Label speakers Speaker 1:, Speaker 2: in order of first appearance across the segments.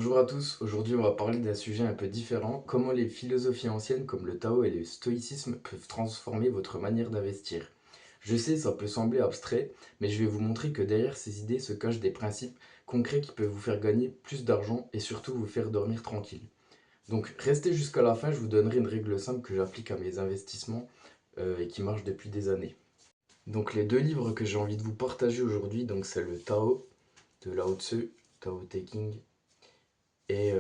Speaker 1: Bonjour à tous, aujourd'hui on va parler d'un sujet un peu différent, comment les philosophies anciennes comme le Tao et le stoïcisme peuvent transformer votre manière d'investir. Je sais, ça peut sembler abstrait, mais je vais vous montrer que derrière ces idées se cachent des principes concrets qui peuvent vous faire gagner plus d'argent et surtout vous faire dormir tranquille. Donc restez jusqu'à la fin, je vous donnerai une règle simple que j'applique à mes investissements et qui marche depuis des années. Donc les deux livres que j'ai envie de vous partager aujourd'hui, donc c'est le Tao de Lao Tzu, Tao Te Ching, et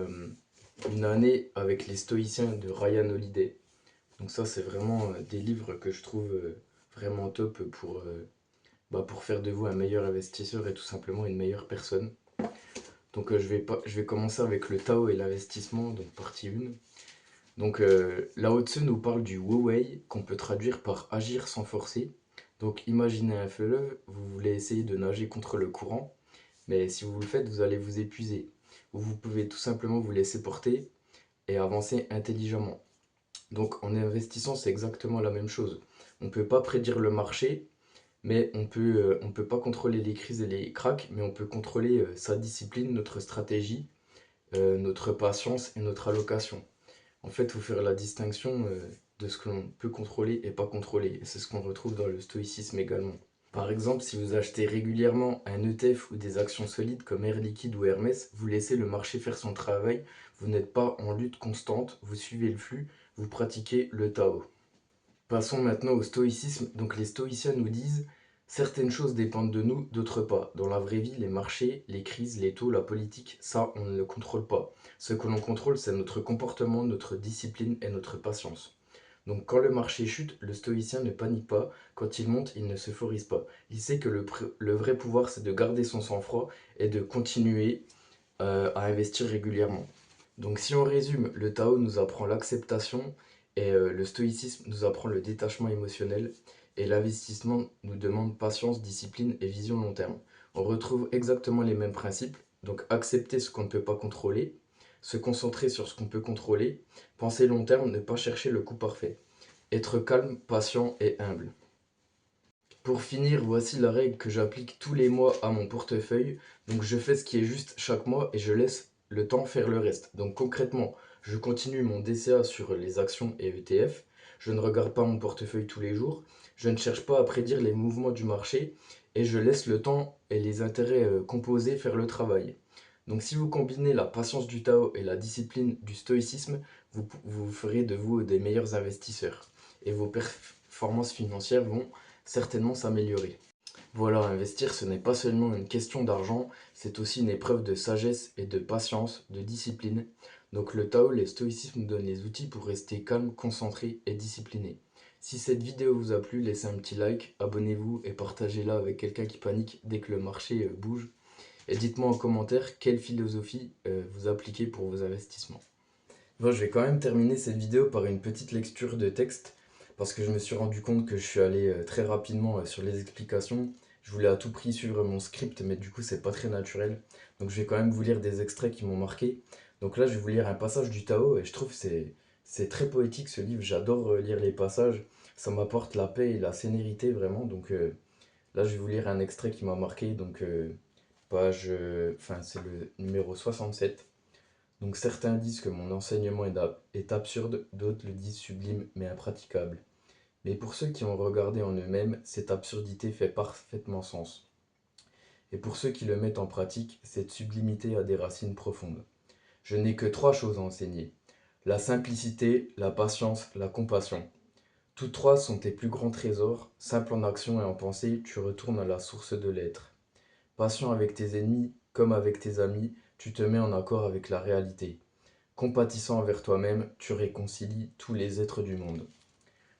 Speaker 1: Une année avec les stoïciens de Ryan Holiday. Donc ça c'est vraiment des livres que je trouve vraiment top pour faire de vous un meilleur investisseur et tout simplement une meilleure personne. Donc je vais commencer avec le Tao et l'investissement, donc partie 1. Donc Lao Tzu nous parle du Wu Wei qu'on peut traduire par agir sans forcer. Donc imaginez un fleuve, vous voulez essayer de nager contre le courant, mais si vous le faites, vous allez vous épuiser. Ou vous pouvez tout simplement vous laisser porter et avancer intelligemment. Donc en investissant, c'est exactement la même chose. On ne peut pas prédire le marché, mais on peut pas contrôler les crises et les cracks, mais on peut contrôler sa discipline, notre stratégie, notre patience et notre allocation. En fait, il faut faire la distinction de ce que l'on peut contrôler et pas contrôler. Et c'est ce qu'on retrouve dans le stoïcisme également. Par exemple, si vous achetez régulièrement un ETF ou des actions solides comme Air Liquide ou Hermès, vous laissez le marché faire son travail, vous n'êtes pas en lutte constante, vous suivez le flux, vous pratiquez le Tao. Passons maintenant au stoïcisme. Donc les stoïciens nous disent certaines choses dépendent de nous, d'autres pas. Dans la vraie vie, les marchés, les crises, les taux, la politique, ça on ne le contrôle pas. Ce que l'on contrôle, c'est notre comportement, notre discipline et notre patience. Donc quand le marché chute, le stoïcien ne panique pas, quand il monte, il ne s'euphorise pas. Il sait que le vrai pouvoir, c'est de garder son sang-froid et de continuer à investir régulièrement. Donc si on résume, le Tao nous apprend l'acceptation et le stoïcisme nous apprend le détachement émotionnel et l'investissement nous demande patience, discipline et vision long terme. On retrouve exactement les mêmes principes, donc accepter ce qu'on ne peut pas contrôler, se concentrer sur ce qu'on peut contrôler, penser long terme, ne pas chercher le coup parfait, être calme, patient et humble. Pour finir, voici la règle que j'applique tous les mois à mon portefeuille. Donc je fais ce qui est juste chaque mois et je laisse le temps faire le reste. Donc concrètement, je continue mon DCA sur les actions et ETF. Je ne regarde pas mon portefeuille tous les jours. Je ne cherche pas à prédire les mouvements du marché et je laisse le temps et les intérêts composés faire le travail. Donc si vous combinez la patience du Tao et la discipline du stoïcisme, vous ferez de vous des meilleurs investisseurs et vos performances financières vont certainement s'améliorer. Voilà, investir, ce n'est pas seulement une question d'argent, c'est aussi une épreuve de sagesse et de patience, de discipline. Donc le Tao, le stoïcisme nous donne les outils pour rester calme, concentré et discipliné. Si cette vidéo vous a plu, laissez un petit like, abonnez-vous et partagez-la avec quelqu'un qui panique dès que le marché bouge. Et dites-moi en commentaire quelle philosophie vous appliquez pour vos investissements. Bon, je vais quand même terminer cette vidéo par une petite lecture de texte parce que je me suis rendu compte que je suis allé très rapidement sur les explications. Je voulais à tout prix suivre mon script, mais du coup, c'est pas très naturel. Donc, je vais quand même vous lire des extraits qui m'ont marqué. Donc là, je vais vous lire un passage du Tao et je trouve que c'est très poétique ce livre. J'adore lire les passages. Ça m'apporte la paix et la sérénité vraiment. Donc là, je vais vous lire un extrait qui m'a marqué. Donc, c'est le numéro 67. Donc certains disent que mon enseignement est absurde, d'autres le disent sublime mais impraticable. Mais pour ceux qui ont regardé en eux-mêmes, cette absurdité fait parfaitement sens. Et pour ceux qui le mettent en pratique, cette sublimité a des racines profondes. Je n'ai que trois choses à enseigner. La simplicité, la patience, la compassion. Toutes trois sont tes plus grands trésors. Simple en action et en pensée, tu retournes à la source de l'être. Patient avec tes ennemis comme avec tes amis, tu te mets en accord avec la réalité. Compatissant envers toi-même, tu réconcilies tous les êtres du monde.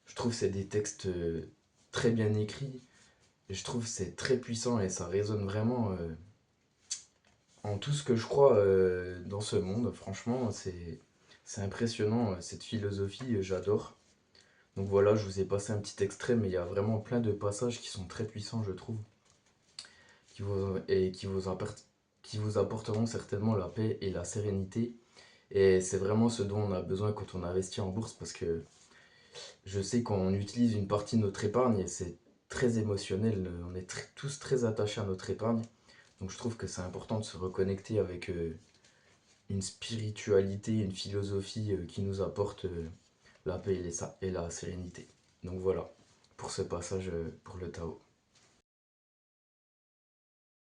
Speaker 1: Je trouve que c'est des textes très bien écrits, et je trouve que c'est très puissant et ça résonne vraiment en tout ce que je crois dans ce monde. Franchement, c'est impressionnant, cette philosophie, j'adore. Donc voilà, je vous ai passé un petit extrait, mais il y a vraiment plein de passages qui sont très puissants, je trouve, qui vous, et qui vous apporteront certainement la paix et la sérénité. Et c'est vraiment ce dont on a besoin quand on investit en bourse parce que je sais qu'on utilise une partie de notre épargne et c'est très émotionnel. On est tous très attachés à notre épargne. Donc je trouve que c'est important de se reconnecter avec une spiritualité, une philosophie qui nous apporte la paix et la sérénité. Donc voilà, pour ce passage pour le Tao.